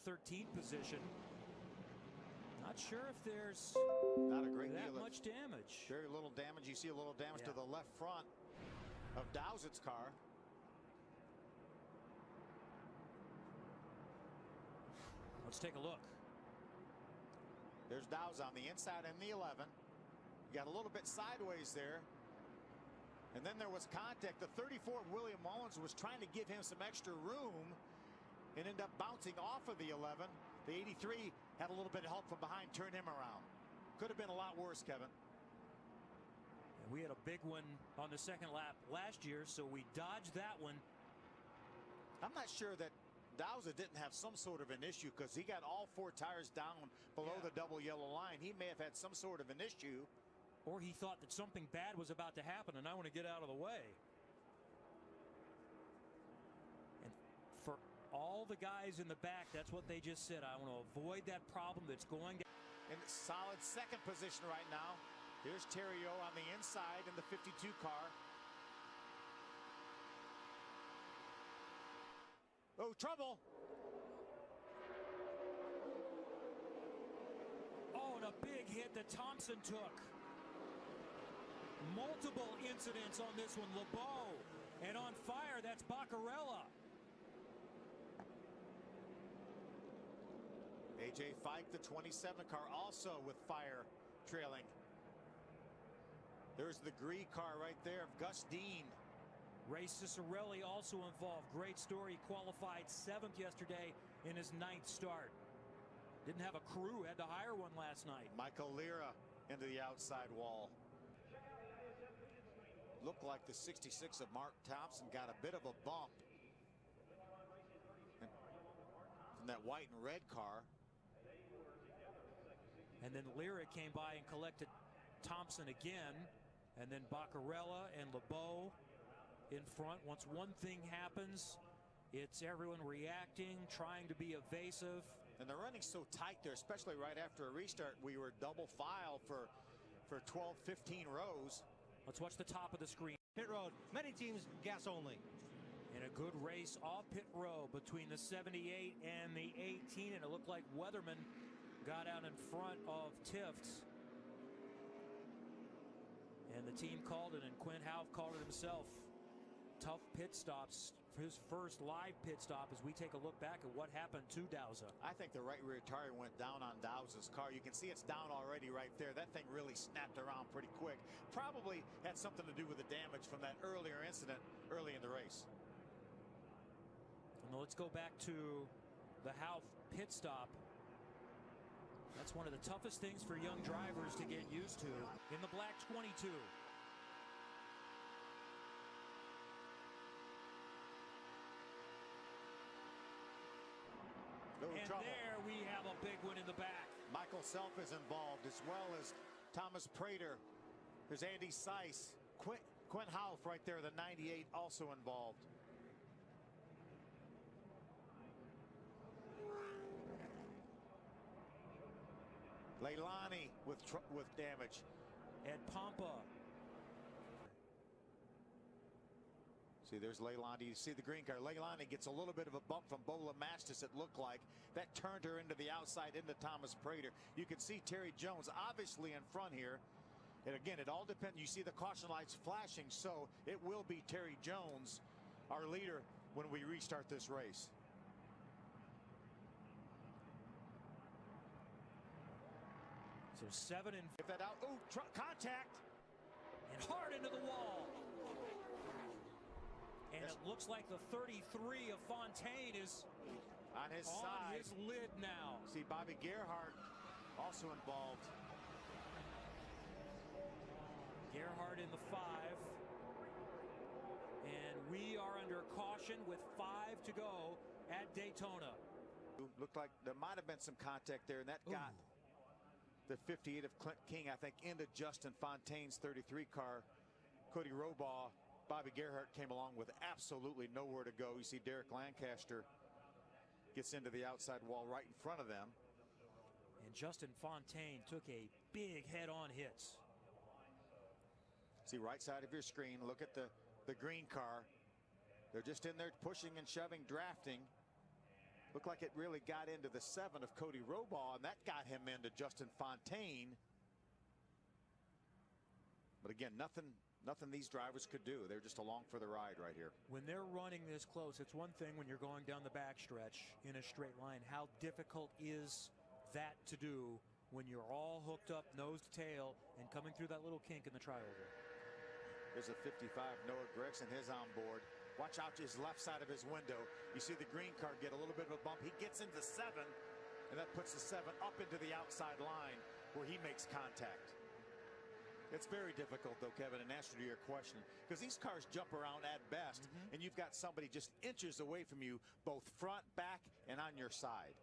13th position. Not sure if there's not a great that deal much damage. Very little damage. You see a little damage to the left front of Dowsett's car. Let's take a look. There's Dowse on the inside in the 11. You got a little bit sideways there. And then there was contact. The 34 William Mullins was trying to give him some extra room and ended up bouncing off of the 11. The 83 had a little bit of help from behind, turned him around. Could have been a lot worse, Kevin. And we had a big one on the second lap last year, so we dodged that one. I'm not sure that Dowse didn't have some sort of an issue because he got all 4 tires down below the double yellow line. He may have had some sort of an issue. Or he thought that something bad was about to happen and I want to get out of the way. And for all the guys in the back, that's what they just said. I want to avoid that problem that's going to. In solid second position right now. Here's Theriault on the inside in the 52 car. Oh, trouble. Oh, and a big hit that Thompson took. Multiple incidents on this one. LeBeau, and on fire, that's Baccarella. AJ Fike, the 27 car, also with fire trailing. There's the Gree car right there of Gus Dean. Ray Cicerelli also involved. Great story. He qualified 7th yesterday in his 9th start. Didn't have a crew, had to hire one last night. Michael Lira into the outside wall. Looked like the 66 of Mark Thompson got a bit of a bump from that white and red car. And then Lira came by and collected Thompson again. And then Baccarella and LeBeau in front. Once one thing happens, it's everyone reacting, trying to be evasive. And they're running so tight there, especially right after a restart. We were double file for 12, 15 rows. Let's watch the top of the screen. Pit road, many teams gas only. In a good race off pit row between the 78 and the 18, and it looked like Weatherman got out in front of Tifts. And the team called it, and Quinn Houff called it himself. Tough pit stops for his first live pit stop as we take a look back at what happened to Dowse. I think the right rear tire went down on Dowse's car. You can see it's down already right there. That thing really snapped around pretty quick. Probably had something to do with the damage from that earlier incident early in the race. And let's go back to the Houff pit stop. That's one of the toughest things for young drivers to get used to. In the black 22. And trouble. There we have a big one in the back. Michael Self is involved, as well as Thomas Prater. There's Andy Seiss. Quinn Houff right there, the 98, also involved. Leilani with damage. Ed Pompa. See, there's Leilani. You see the green car. Leilani gets a little bit of a bump from Bola Mastis, it looked like. That turned her into the outside, into Thomas Prater. You can see Terry Jones obviously in front here. And again, it all depends. You see the caution lights flashing, so it will be Terry Jones, our leader, when we restart this race. So 7 and get that out. Oh, contact. And hard into the wall. And it looks like the 33 of Fontaine is on his on side. His lid now. See Bobby Gerhardt also involved. Gerhardt in the 5. And we are under caution with 5 to go at Daytona. Looked like there might have been some contact there, and that got the 58 of Clint King, I think, into Justin Fontaine's 33 car. Cody Robaugh, Bobby Gerhardt came along with absolutely nowhere to go. You see Derek Lancaster gets into the outside wall right in front of them. And Justin Fontaine took a big head-on hit. See right side of your screen, look at the green car. They're just in there pushing and shoving, drafting. Looked like it really got into the 7 of Cody Robaugh, and that got him into Justin Fontaine. But again, nothing these drivers could do. They're just along for the ride right here. When they're running this close, it's one thing when you're going down the backstretch in a straight line. How difficult is that to do when you're all hooked up nose to tail and coming through that little kink in the trioval? There's a 55, Noah Gregson, his on board. Watch out to his left side of his window. You see the green car get a little bit of a bump. He gets into 7, and that puts the 7 up into the outside line where he makes contact. It's very difficult, though, Kevin, in answer to your question, because these cars jump around at best, and you've got somebody just inches away from you, both front, back, and on your side.